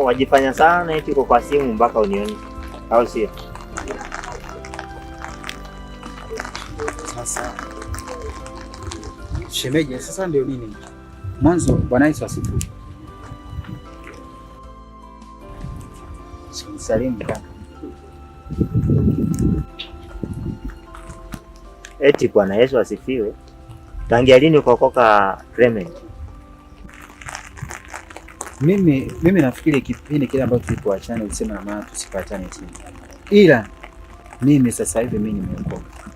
wajifanya sana eti uko kwa simu mpaka unioni, au sio? Sasa shemeji, sasa ndio nini? Mwanzo Bwana Yesu asifiwe. Salimu kaka. Eti Bwana Yesu asifiwe. Tangia lini ukaokoka Clement? Mimi nafikiri kipindi kile ambacho tulipoachana ulisema na maana tusipatane tena. Ila mimi sasa hivi mimi nimeokoka.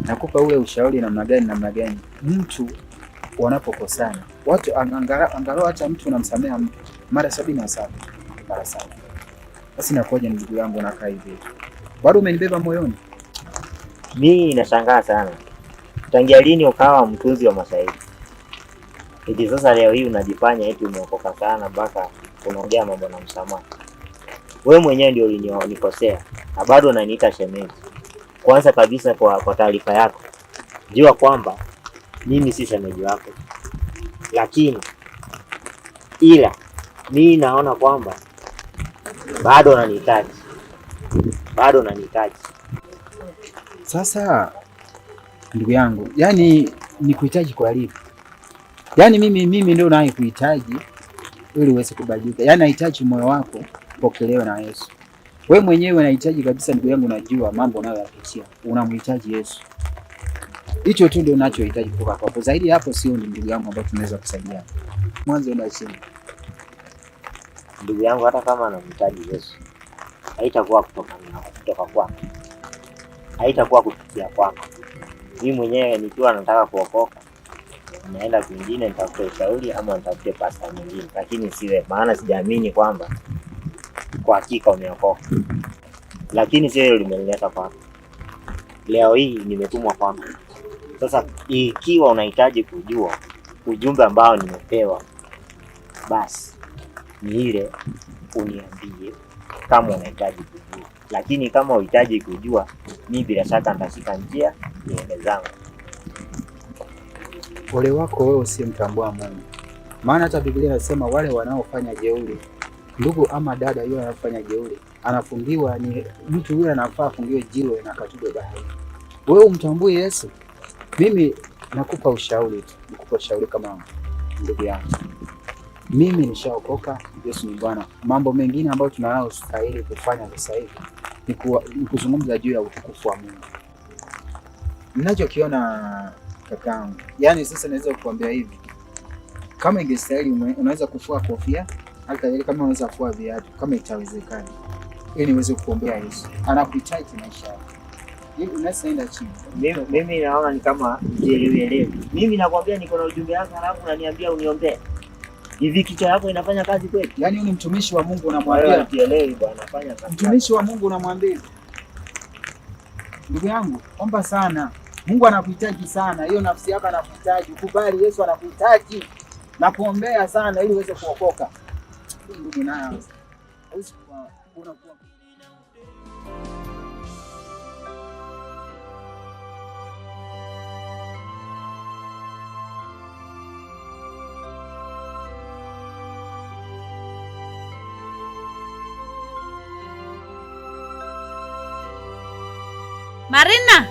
Nakupa ule ushauri namna gani mtu wanapokosana. Watu angalau hata mtu unamsamea mtu mara 77 mara 7. Basi nakuja ndugu yangu nakaa hivi. Bado umenibeba moyoni. Mimi nashangaa sana. Tangia lini ukawa mtunzi wa mashairi? Eti sasa leo hii unajifanya eti umeokoka sana mpaka unaongea mambo na msamaha. Wewe mwenyewe ndio ulinikosea na bado unaniita shemeji. Kwanza kabisa kwa taarifa yako, jua kwamba mimi si shemeji wako. Lakini ila mimi naona kwamba bado unanihitaji. Sasa ndugu yangu, yani nikuhitaji kwa lipi? Yani mimi ndio naye kuhitaji ili uweze kubadilika. Yani nahitaji moyo wako upokelewe na Yesu. Wewe mwenyewe unahitaji kabisa ndugu yangu, najua mambo unayoyapitia. Unamhitaji Yesu. Hicho tu ndio unachohitaji kutoka kwako. Zaidi hapo sio ndugu yangu ambao tunaweza kusaidiana. Mwanzo ndio chini. Ndugu yangu, hata kama anamhitaji Yesu, haitakuwa kutoka kwako. Haitakuwa kupitia kwako. Mimi mwenyewe nikiwa nataka kuokoka, naenda kwingine nitafuta ushauri ama nitafute pastor mwingine, lakini siwe, maana sijaamini kwamba kwa hakika umeokoka. Lakini sio hilo limenileta kwako. Leo hii nimetumwa kwako. Sasa ikiwa unahitaji kujua ujumbe ambao nimepewa, basi ni ile uniambie kama unahitaji kujua. Lakini kama unahitaji kujua, mimi bila shaka nitashika njia niende zangu. Ole wako wewe usiyemtambua Mungu. Maana hata Biblia inasema wale wanaofanya jeuri, ndugu ama dada yule anafanya jeuri, anafungiwa, ni mtu yule anafaa afungiwe jiwe na akatupwe bahari. Wewe umtambue Yesu? Mimi nakupa ushauri tu. Nakupa ushauri kama ndugu yangu. Mimi nishaokoka, Yesu ni Bwana. Mambo mengine ambayo tunayostahili kufanya sasa hivi ni kuzungumza juu ya utukufu wa Mungu. Ninachokiona kakangu, yani sasa naweza kukuambia hivi, kama ingestahili unaweza kufua kofia, hata kama unaweza kufua viatu kama itawezekana, ili niweze kuombea Yesu. Anakuhitaji maisha yako. Hivi unaenda chini. Mimi naona ni kama jielewi. Mimi nakwambia niko na ujumbe wako, alafu unaniambia uniombee. Hivi kichwa yako inafanya kazi kweli? Yaani ni mtumishi wa Mungu unamwambia jielewi bwana, fanya kazi. Mtumishi wa Mungu unamwambia. Ndugu yangu, omba sana. Mungu anakuhitaji sana. Hiyo nafsi yako anakuhitaji. Ukubali Yesu anakuhitaji. Na kuombea sana ili uweze kuokoka. Ndugu naye. Unakuwa Marina!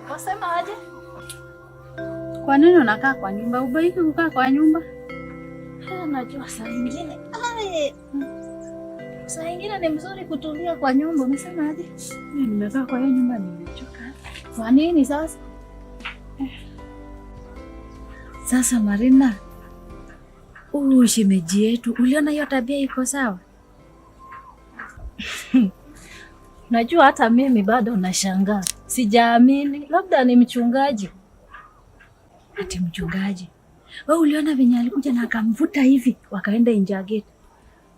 Wasema aje? Kwa nini unakaa kwa nyumba? Ubaiki kukaa kwa nyumba? Najua saa ingine ni mzuri kutulia kwa nyumba. Umesema aje? Mimi nimekaa kwa hiyo nyumba nimechoka. Kwa nini sasa? Sasa Marina, shemeji yetu, uliona hiyo tabia iko sawa? Najua hata mimi bado nashangaa. Sijaamini, labda ni mchungaji. Ati mchungaji? Wewe uliona venye alikuja na akamvuta hivi, wakaenda nje ya gate.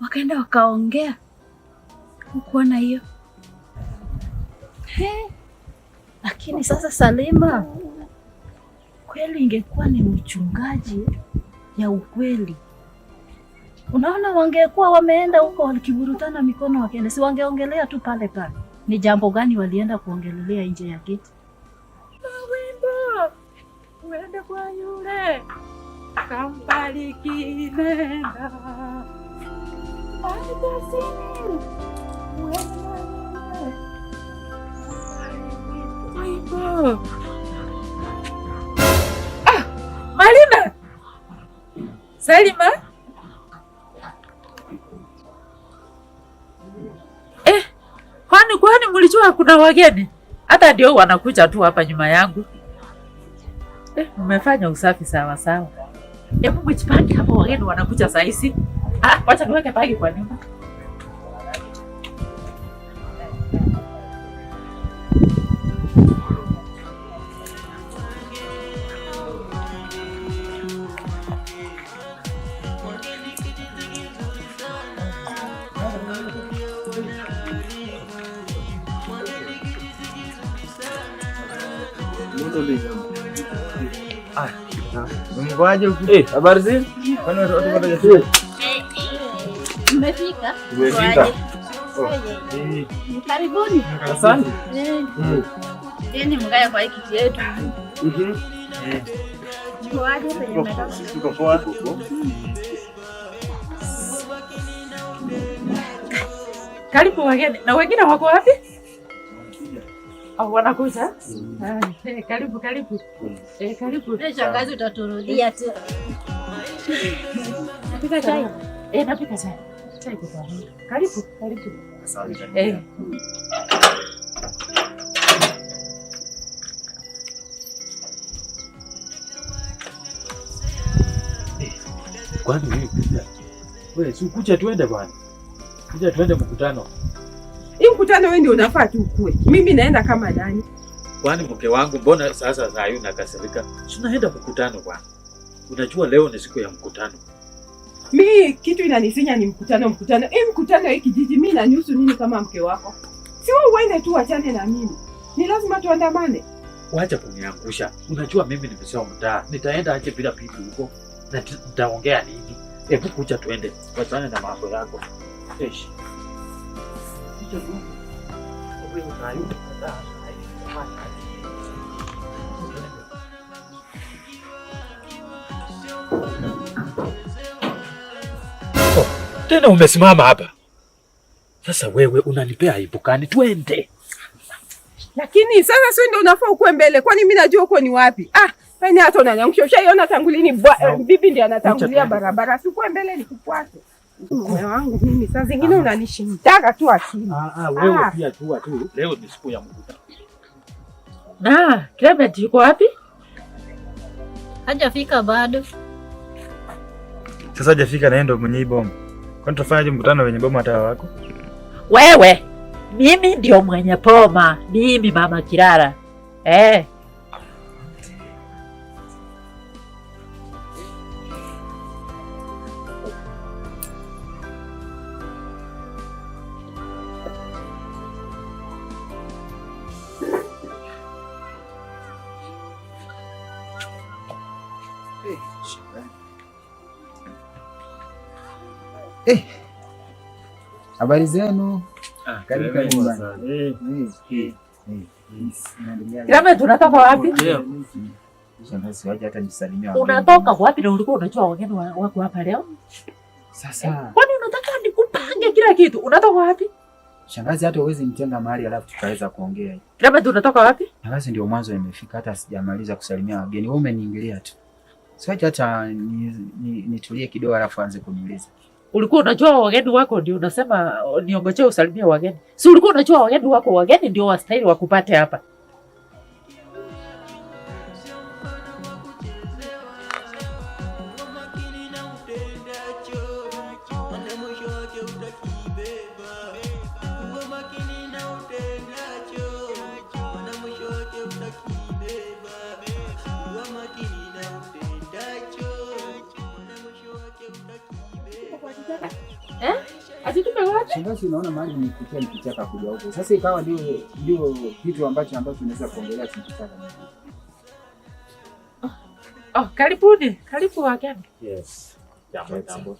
Wakaenda wakaongea. Ukuona hiyo? Lakini sasa Salima, kweli ingekuwa ni mchungaji ya ukweli, unaona, wangekuwa wameenda huko wakiburutana mikono wakienda, si wangeongelea tu pale pale. Ni jambo gani walienda kuongelelea nje ya geti? Wimbo uende kwa yule kambariki nenda Wimbo. Malima, Salima, kwani mlijua kuna wageni? Hata ndio wanakuja tu hapa nyuma yangu. Mmefanya usafi sawa sawa. Hebu mjipange hapo, wageni wanakuja saa hizi. Wacha niweke pagi kwa nyumba. Habari zenu? Mmefika? Karibuni. Asante. Yeni mngaya kwa hiki yetu. Mkoaje penye mnatoka? Tuko poa. Karibu wageni. Na wengine wako wapi? Wanakuja? Karibu. Karibu. Shangazi utaturudia tu. Napika chai. Napika chai. Chai kwa. Karibu. Asante. Kwani wewe si kuja tuende bwana. Kuja tuende mkutano. Hii mkutano wewe ndio unafaa tu ukue. Mimi naenda kama nani? Kwani mke wangu mbona sasa saa hii unakasirika? Tunaenda mkutano bwana. Unajua leo ni siku ya mkutano. Mimi kitu inanifinya ni mkutano. Hii mkutano hii kijiji mimi inanihusu nini kama mke wako? Si wewe uende tu achane na mimi. Ni lazima tuandamane. Wacha kuniangusha. Unajua mimi nimesema mtaa. Nitaenda aje bila bibi huko? Na nitaongea nini? Hebu kuja tuende. Wachana na mambo yako. Tena umesimama hapa. Sasa wewe unanipea aibu gani? Twende. Lakini sasa sio ndio unafaa ukue mbele. Kwani mimi najua uko ni wapi? Wewe hata unanyangusha. Ushaiona tangu lini bibi ndiye anatangulia barabara? Si ukue mbele nikufuate. Mume wangu mimi saa zingine unanishindaga tu akili. Wewe pia tu. Leo ni siku ya mkutano. Clement yuko wapi? Hajafika bado. Sasa hajafika na ndo mwenye bomu. Kwani tutafanyaje mkutano wenye bomu hata wako? Wewe, mimi ndio mwenye poma. Mimi mama Kirara. Habari zenu? Karibu bwana. Clement, unatoka wapi? Shangazi waje hata nisalimia. Unatoka wapi na ulikuwa unajua wageni wako hapa leo? Sasa. Kwani unataka nikupange kila kitu? Unatoka wapi? Shangazi hata uwezi nitenga mahali alafu tukaweza kuongea. Clement, unatoka wapi? Shangazi ndio mwanzo nimefika hata sijamaliza kusalimia wageni. Wewe umeniingilia tu. Siwaje hata nitulie kidogo alafu anze kuniuliza. Ulikuwa unajua wageni wako ndio unasema niongojee usalimie wageni. Si ulikuwa unajua wageni ndio wastahili wakupate hapa. Ati tumewacha Shangazi, unaona mahali nimefikia nikichaka kuja huko. Sasa ikawa ndio kitu ambacho tunaweza kuongelea kichaka. Karibuni. Karibu wageni. Yes. Jambo.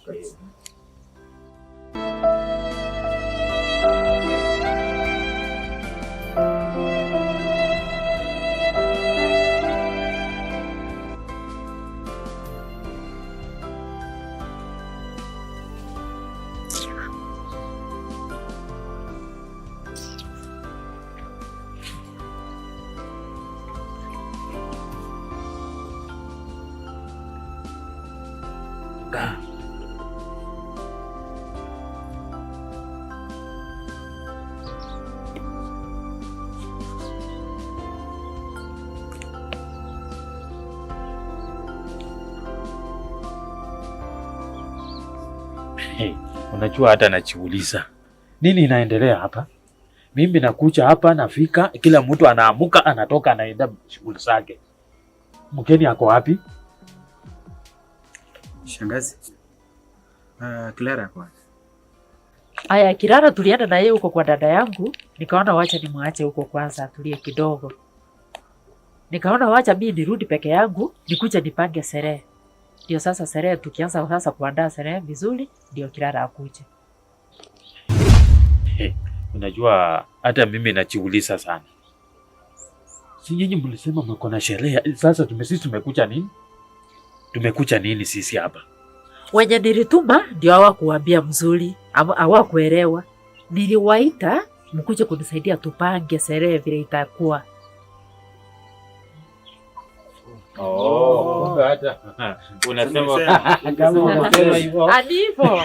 Unajua hata najiuliza nini inaendelea hapa. Mimi nakuja hapa, nafika, kila mtu anaamuka anatoka anaenda shughuli zake. Mgeni ako wapi? Shangazi. Clara kwa. Aya, Kirara tulienda na yeye huko kwa dada yangu, nikaona wacha nimwache huko kwanza atulie kidogo. Nikaona wacha mimi nirudi peke yangu, nikuja nipange sherehe. Ndio sasa sherehe tukianza sasa kuandaa sherehe vizuri, ndio Kirara akuje. Unajua hata mimi najiuliza sana. Si nyinyi mlisema mko na sherehe, sasa sisi tumekuja nini? Tumekuja nini sisi hapa? Wenye nilituma ndio hawakuambia mzuri, hawakuelewa. Niliwaita mkuje kunisaidia tupange sherehe vile itakuwa. Oh, hata unasema kama unasema hivyo. Alipo.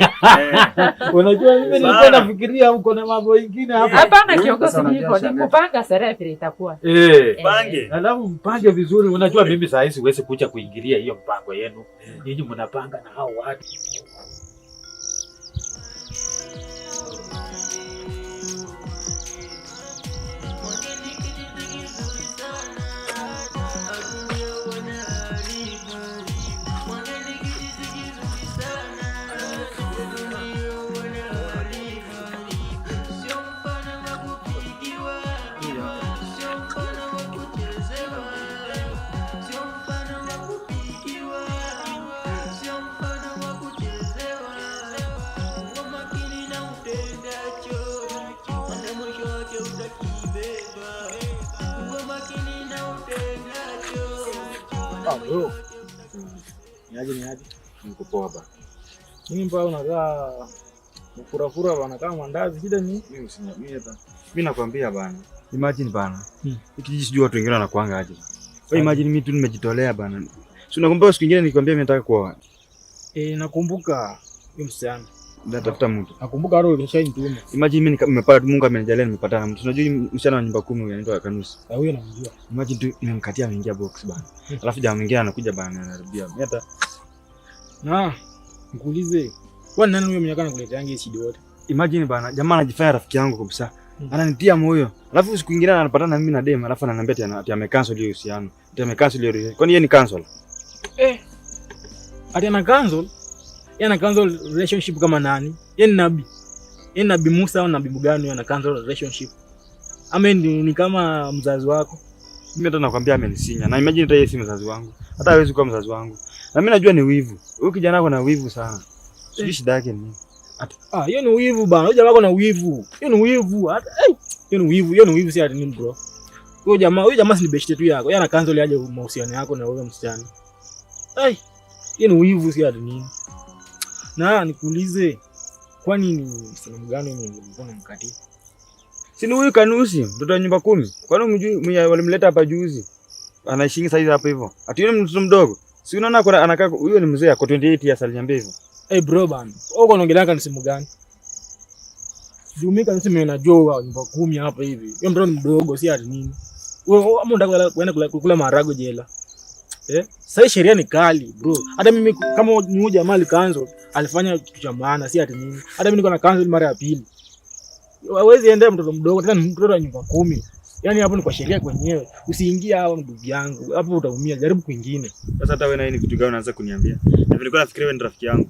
Unajua mimi nilikuwa nafikiria uko na mambo mengine hapa. Hapana kiongozi, ni kupanga sherehe vile itakuwa. Pange. Alafu mpange vizuri. Unajua mimi saa hizi siwezi kuja kuingilia hiyo mpango yenu. Ninyi mnapanga na hao watu. Bro. Niaje. Niko poa bana. Mimi mbona unakaa mfurafura bana kama mandazi shida ni? Mimi usiniambie hata. Mimi nakwambia bana. Imagine bana. Hiki sijui watu wengine wanakuanga aje. Wewe imagine mimi tu nimejitolea bana. Si unakumbuka siku nyingine nilikwambia mimi nataka kuoa? Nakumbuka hiyo msichana. Natafuta mtu. Nakumbuka roho imeshainituma. Imagine mimi nimepata Mungu amenijalia nimepata mtu. Unajua msichana wa nyumba 10 anaitwa Kanusi. Huyo namjua. Imagine tu nimemkatia ameingia box bana. Alafu jamaa mwingine anakuja bana anaribia. Mimi hata nikuulize. Kwa nani huyo mnyakana kuletea yangu shida yote? Imagine bana, jamaa anajifanya rafiki yangu kabisa. Ananitia moyo. Alafu siku nyingine anapatana na mimi na dem, alafu ananiambia ati amecancel hiyo uhusiano. Ati amecancel hiyo relationship. Kwani yeye ni cancel? Ati ana cancel? Yeye ana cancel relationship kama nani? Yeye ni nabii. Yeye nabii Musa au nabii gani ana cancel relationship? Ama ni kama mzazi wako? Mimi hata nakwambia amenisinya. Na imagine hata yeye si mzazi wangu. Hata hawezi kuwa mzazi wangu. Na mimi najua ni wivu. Huyu kijana wako na wivu sana. Sijui shida yake ni nini. Hiyo ni wivu bana. Huyu jamaa wako na wivu. Hiyo ni wivu. Hata hiyo ni wivu si ati nini bro. Huyo jamaa si ni beshte tu yako. Yeye ana cancel aje mahusiano yako na wewe msichana. Hiyo ni wivu si ati nini. Na nikuulize, kwani ni msichana gani mlikuwa mnamkatia? Si ni huyu Kanusi, mtoto wa nyumba 10. Kwani mjui walimleta hapa juzi? Anaishi saizi hapa hivyo. Ati yule mtoto mdogo. Si unaona anakaa huyo ni mzee ako 28 years aliniambia hivyo. Bro bana. Uko unaongelea kanisa gani? Jumika niseme najua nyumba 10 hapa hivi. Yule mtoto mdogo si ati nini. Wewe unataka kwenda kula marago jela. Sasa sheria ni kali bro. Hata mimi kama mmoja jamaa alikaanza alifanya kitu cha maana si ati nini. Hata mimi niko na cancel mara ya pili. Hawezi endea mtoto mdogo tena mtoto wa nyumba 10. Yaani hapo ni kwa sheria kwenyewe. Usiingie hapo ndugu yangu. Hapo utaumia. Jaribu kwingine. Sasa hata wewe na nini kitu gani unaanza kuniambia? Nilikuwa nafikiria wewe ni rafiki yangu.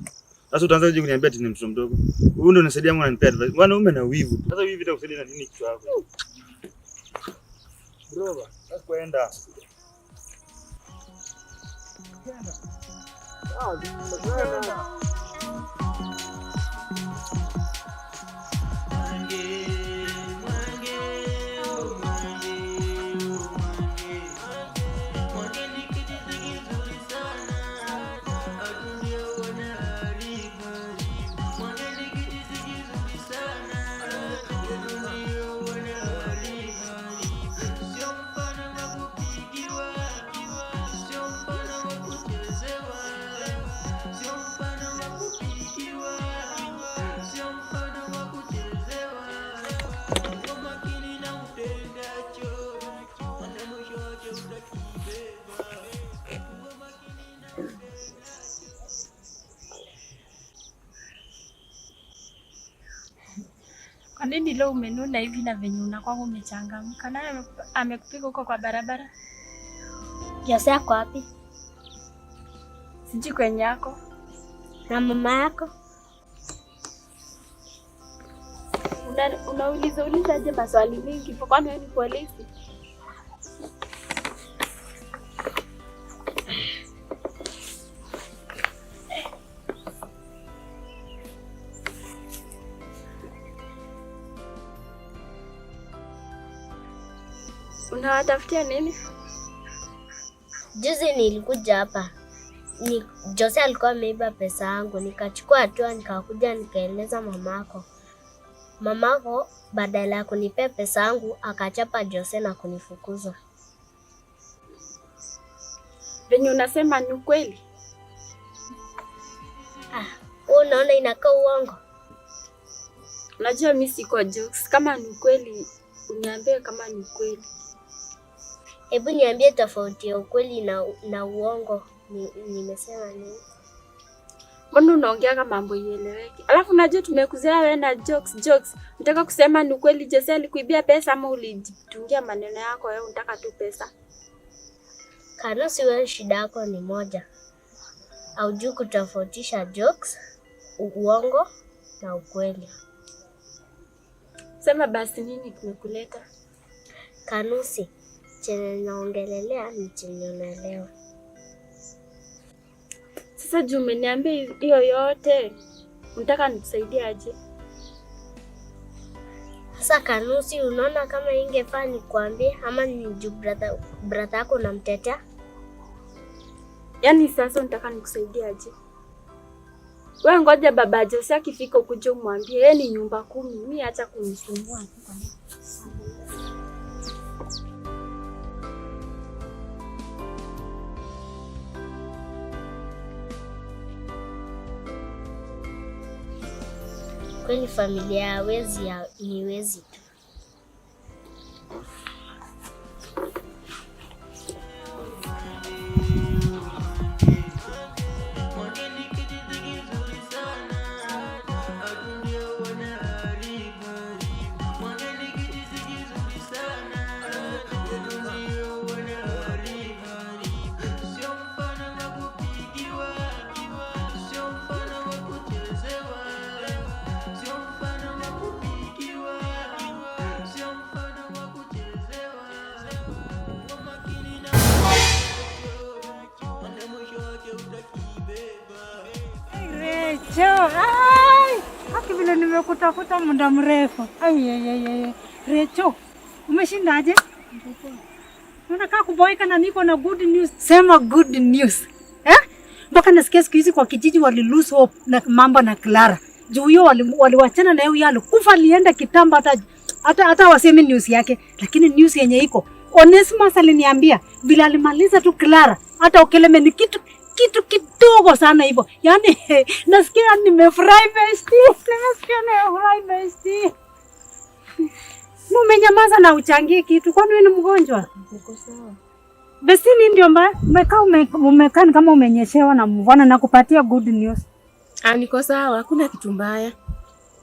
Sasa utaanza kuja kuniambia ati ni mtoto mdogo. Wewe ndio unasaidia mwana anipea advice. Bwana ume na wivu. Sasa wivu itakusaidia na nini kichwa chako? Bro, sasa kwenda. Kwa nini leo umenuna hivi na venye unakuwa umechangamka? Naye amekupiga huko kwa barabara? Jose yako wapi? Sijui kwenye yako. Na mama yako? Unauliza aje maswali mingi? Kwani wewe ni polisi? Unawatafutia nini? Juzi nilikuja hapa. Jose alikuwa ameiba pesa yangu. Nikachukua hatua nikakuja nikaeleza mamako. Mamako badala ya kunipea pesa yangu akachapa Jose na kunifukuza. Venye unasema ni ukweli? Wewe unaona inakaa uongo? Unajua mimi siko jokes. Kama ni ukweli uniambie kama ni ukweli. Hebu niambie tofauti ya ukweli na uongo. Nimesema nini? Mbona unaongea kama mambo ieleweki? Alafu unajua tumekuzea wewe na jokes. Unataka kusema ni ukweli Jose alikuibia pesa ama ulijitungia maneno yako wewe unataka tu pesa? Kanusi, wewe shida yako ni moja. Haujui kutofautisha jokes, uongo na ukweli. Sema basi nini kimekuleta? Kanusi, chenye naongelelea ni chenye unaelewa. Sasa juu umeniambia hiyo yote, unataka nikusaidie aje? Sasa Kanusi, unaona kama ingefaa nikwambie ama ni juu brother yako unamtetea? Yaani sasa unataka nikusaidie aje? Wewe ngoja baba Jose akifika ukuje umwambie yeye ni nyumba 10. Mimi acha kunisumbua. Kwani familia ya wezi ni wezi tu. Haki vile nimekutafuta muda mrefu. Recho, umeshindaje? Unakaa kuboeka na niko na good news. Sema good news. Mpaka nasikia siku hizi kwa kijiji wali lose hope na mambo na Clara. Juu huyo waliwachana na yeye alikufa alienda kitambo hata waseme news yake. Lakini news yenye iko Onesmus aliniambia vile alimaliza tu Clara hata Okeleme ni kitu kidogo sana hivyo. Yaani nasikia nimefurahi bestie. Umenyamaza na uchangie kitu. Kwani wewe ni mgonjwa? Niko sawa. Besi ni ndio mbaya? Umekaa kama umenyeshewa na mvua na kupatia good news. Niko sawa, hakuna kitu mbaya.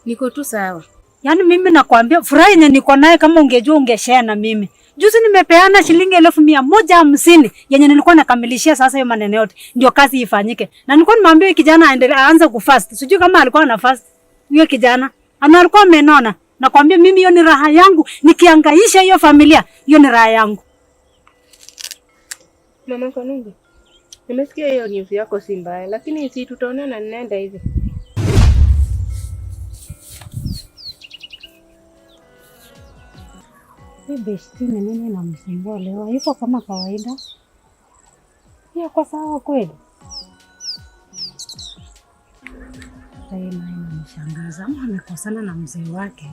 Niko tu sawa. Yaani mimi nakwambia furaha yenye niko naye kama ungejua ungeshare na mimi. Juzi nimepeana shilingi 150 yenye nilikuwa nakamilishia sasa hiyo maneno yote ndio kazi ifanyike. Na nilikuwa nimwambia kijana aanze kufast. Sijui kama alikuwa ana fast. Huyo kijana alikuwa amenona. Nakwambia mimi hiyo ni raha yangu, nikihangaisha hiyo familia, hiyo ni raha yangu. Mama Kanungu, nimesikia hiyo news yako si mbaya, lakini si tutaonana ninaenda hivi. Besti ni nini namsumbua leo? Yuko kama kawaida? Ya kwa sawa kweli? Inanishangaza. Ama amekosana na mzee wake?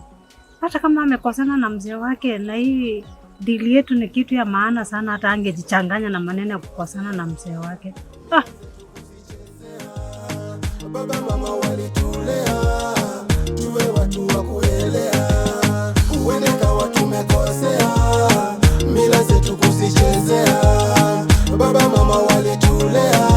Hata kama amekosana na mzee wake, na hii dili yetu ni kitu ya maana sana, hata angejichanganya na maneno ya kukosana na mzee wake. Baba mama walitulea tuwe watu wa kuelewa. Ueneka watu mekosea, mila zetu kuzichezea. Baba mama walitulea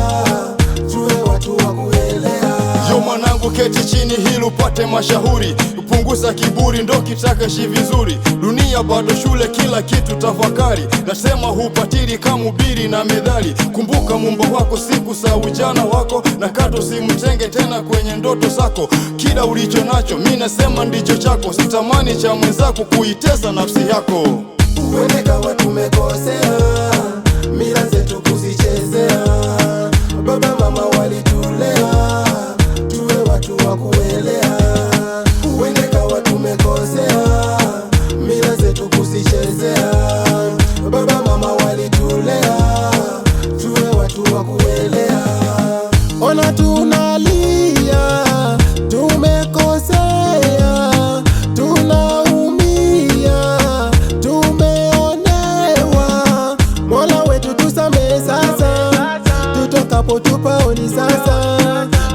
tuwe watu wa kuelewa. Yo mwanangu, keti chini hili upate mashauri, upunguza kiburi ndo kitaka shi vizuri. Dunia bado shule, kila kitu tafakari. Nasema hupatiri kama ubiri na medali. Kumbuka Muumba wako, siku za ujana wako, na kato simtenge tena kwenye ndoto zako. Kila ulicho nacho mimi nasema ndicho chako, sitamani cha mwenzako kuitesa nafsi yako. Ueneka watu mekosea, mila zetu kuzichezea. Baba mama walitulea tuwe watu wa kuelewa. Ueneka watu mekosea, mila zetu kuzichezea. Baba mama walitulea tuwe watu wa kuelewa. Ona tunalia, tumekosea, tunaumia, tumeonewa. Mola wetu tusamehe sasa, tutokapo tupaoni sasa,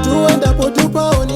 tuendapo tupaoni.